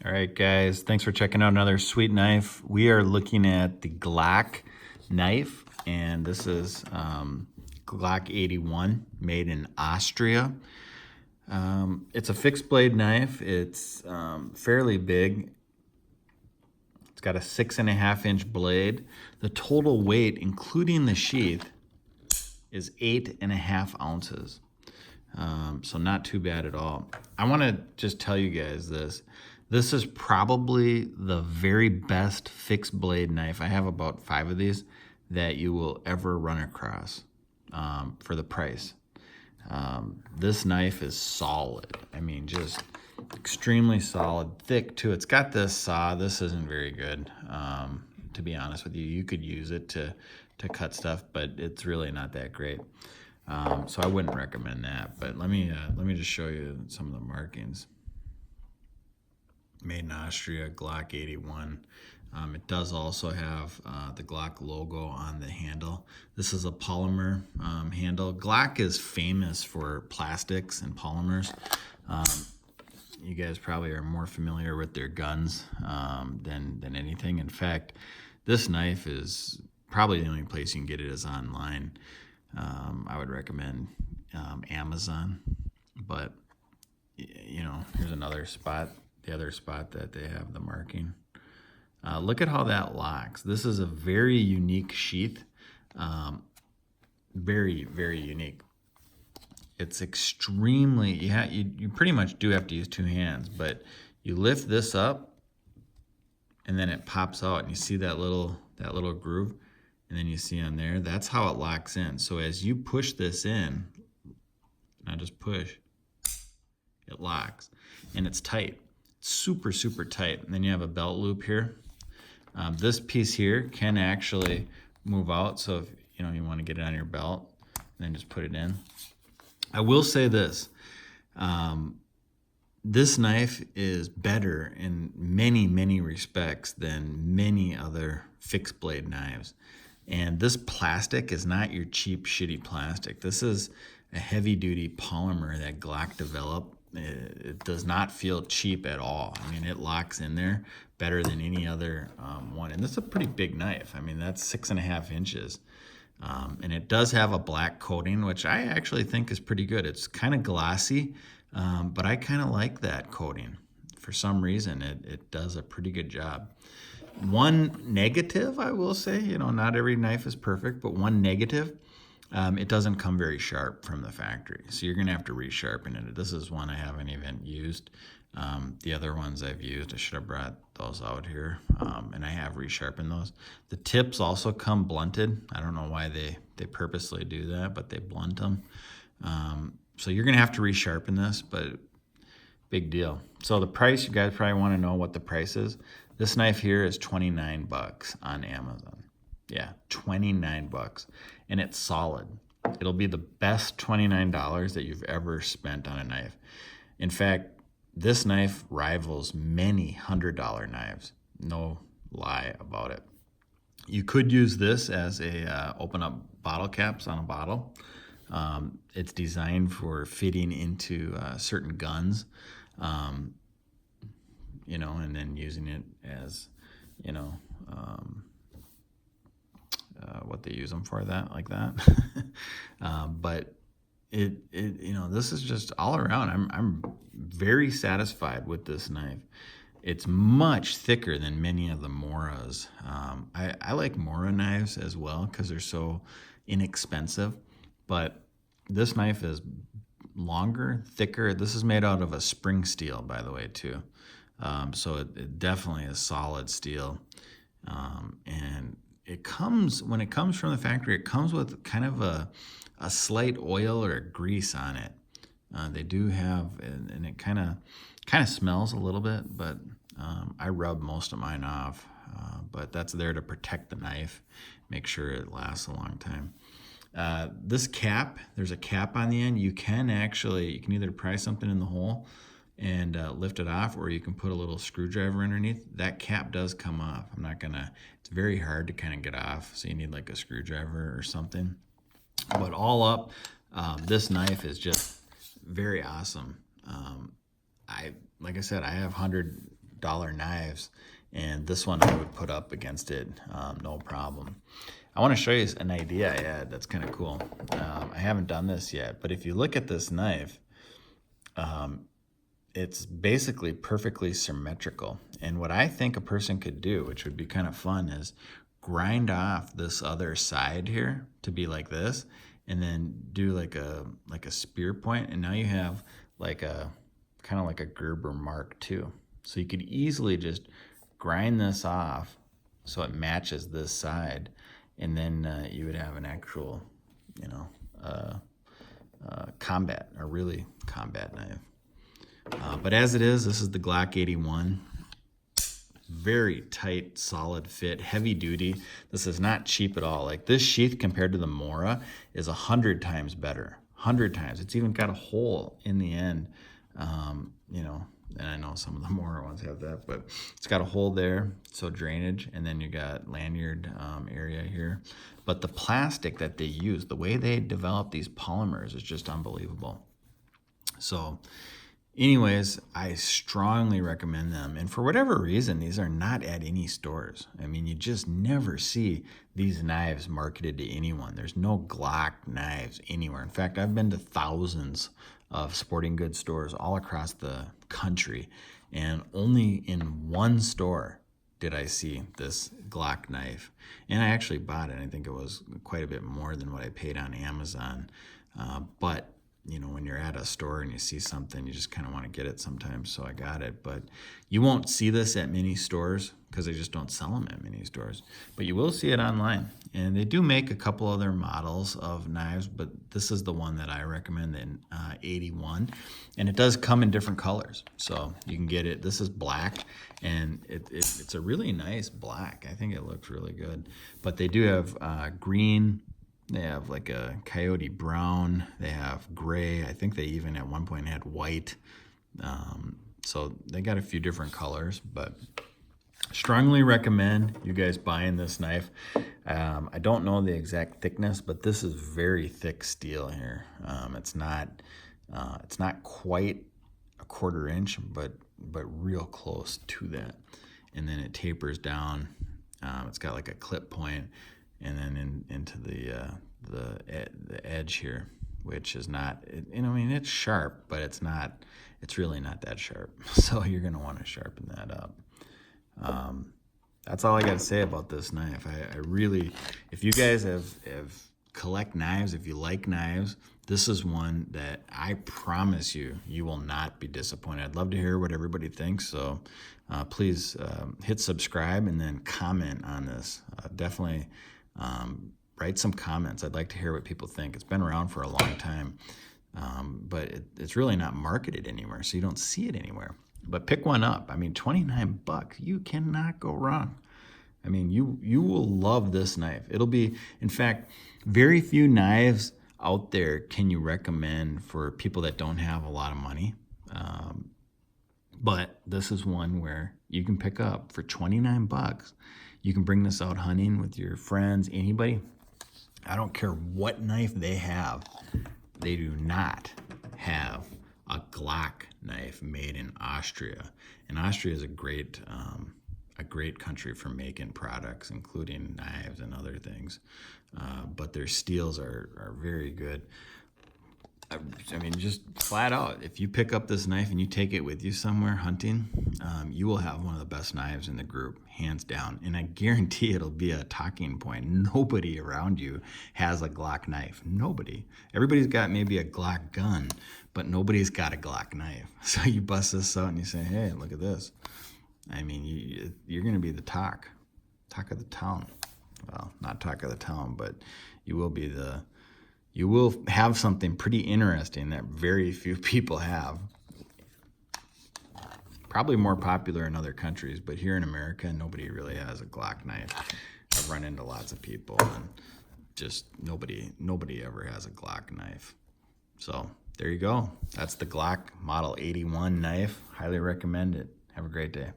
All right, guys, thanks for checking out another sweet knife. We are looking at the Glock knife, and this is Glock 81, made in Austria. It's a fixed blade knife. It's fairly big. It's got a 6.5-inch blade. The total weight, including the sheath, is 8.5 ounces. So not too bad at all. I want to just tell you guys this. This is probably the very best fixed blade knife. I have about 5 of these that you will ever run across for the price. This knife is solid. I mean, just extremely solid, thick too. It's got this saw. This isn't very good, to be honest with you. You could use it to cut stuff, but it's really not that great. So I wouldn't recommend that. But let me just show you some of the markings. Made in Austria, Glock 81. It does also have the Glock logo on the handle. This is a polymer handle. Glock is famous for plastics and polymers. You guys probably are more familiar with their guns than anything. In fact, this knife is probably the only place you can get it is online. I would recommend Amazon, but you know, here's another spot, the other spot that they have the marking. Look at how that locks. This is a very unique sheath. Very, very unique. It's extremely, you pretty much do have to use 2 hands, but you lift this up and then it pops out and you see that little groove, and then you see on there, that's how it locks in. So as you push this in, now just push, it locks and it's tight. It's super, super tight. And then you have a belt loop here. This piece here can actually move out. So if you want to get it on your belt, then just put it in. I will say this, this knife is better in many, many respects than many other fixed blade knives. And this plastic is not your cheap, shitty plastic. This is a heavy duty polymer that Glock developed. It does not feel cheap at all. I mean, it locks in there better than any other one. And this is a pretty big knife. I mean, that's 6.5 inches. And it does have a black coating, which I actually think is pretty good. It's kind of glossy, but I kind of like that coating. For some reason, it does a pretty good job. One negative, I will say, not every knife is perfect, but one negative, it doesn't come very sharp from the factory. So you're going to have to resharpen it. This is one I haven't even used. The other ones I've used, I should have brought those out here, and I have resharpened those. The tips also come blunted. I don't know why they purposely do that, but they blunt them. So you're going to have to resharpen this, but big deal. So the price, you guys probably want to know what the price is. This knife here is $29 on Amazon. Yeah, $29. And it's solid. It'll be the best $29 that you've ever spent on a knife. In fact, this knife rivals many $100 knives. No lie about it. You could use this as a open up bottle caps on a bottle. It's designed for fitting into certain guns. And then using it as, what they use them for, like that. But this is just all around. I'm very satisfied with this knife. It's much thicker than many of the Moras. I like Mora knives as well because they're so inexpensive, but this knife is longer, thicker. This is made out of a spring steel, by the way, too. So it definitely is solid steel. And when it comes from the factory, it comes with kind of a slight oil or a grease on it. They do have, and it kind of smells a little bit, but I rub most of mine off. But that's there to protect the knife, make sure it lasts a long time. This cap, there's a cap on the end. You can either pry something in the hole and lift it off, or you can put a little screwdriver underneath. That cap does come off. It's very hard to kind of get off, so you need like a screwdriver or something. But all up, this knife is just very awesome. Like I said, I have 100 $100 knives, and this one I would put up against it, no problem. I want to show you an idea I had that's kind of cool. I haven't done this yet, but if you look at this knife, it's basically perfectly symmetrical. And what I think a person could do, which would be kind of fun, is grind off this other side here to be like this, and then do like a spear point, and now you have like a kind of like a Gerber Mark II. So you could easily just grind this off so it matches this side, and then you would have an actual, you know, combat, a really combat knife. But as it is, this is the Glock 81. Very tight, solid fit, heavy duty. This is not cheap at all. Like, this sheath compared to the Mora is 100 times better. 100 times. It's even got a hole in the end. You know, and I know some of the Mora ones have that, but it's got a hole there, so drainage, and then you got lanyard area here. But the plastic that they use, the way they develop these polymers is just unbelievable. So anyways, I strongly recommend them. And for whatever reason, these are not at any stores. I mean, you just never see these knives marketed to anyone. There's no Glock knives anywhere. In fact, I've been to thousands of sporting goods stores all across the country, and only in one store did I see this Glock knife. And I actually bought it. I think it was quite a bit more than what I paid on Amazon. But you know, when you're at a store and you see something, you just kind of want to get it sometimes, so I got it. But you won't see this at many stores because they just don't sell them at many stores. But you will see it online. And they do make a couple other models of knives, but this is the one that I recommend, the 81. And it does come in different colors, so you can get it. This is black, and it's a really nice black. I think it looks really good. But they do have green. They have like a coyote brown, they have gray. I think they even at one point had white. So they got a few different colors, but strongly recommend you guys buying this knife. I don't know the exact thickness, but this is very thick steel here. It's not quite a 1/4 inch, but real close to that. And then it tapers down. It's got like a clip point, and then into the edge here, which is not, you know, I mean, it's sharp, but it's really not that sharp. So you're going to want to sharpen that up. That's all I got to say about this knife. I really, if you guys have collect knives, if you like knives, this is one that I promise you will not be disappointed. I'd love to hear what everybody thinks, so please hit subscribe and then comment on this. Definitely write some comments. I'd like to hear what people think. It's been around for a long time, but it's really not marketed anywhere, so you don't see it anywhere. But pick one up. I mean, $29, you cannot go wrong. I mean, you will love this knife. It'll be, in fact, very few knives out there can you recommend for people that don't have a lot of money. But this is one where you can pick up for $29. You can bring this out hunting with your friends, anybody. I don't care what knife they have. They do not have a Glock knife made in Austria. And Austria is a great country for making products, including knives and other things. But their steels are very good. I mean, just flat out, if you pick up this knife and you take it with you somewhere hunting, you will have one of the best knives in the group, hands down. And I guarantee it'll be a talking point. Nobody around you has a Glock knife. Nobody. Everybody's got maybe a Glock gun, but nobody's got a Glock knife. So you bust this out and you say, hey, look at this. I mean, you're going to be the talk of the town. Well, not talk of the town, but you will have something pretty interesting that very few people have. Probably more popular in other countries, but here in America, nobody really has a Glock knife. I've run into lots of people, and just nobody ever has a Glock knife. So there you go. That's the Glock Model 81 knife. Highly recommend it. Have a great day.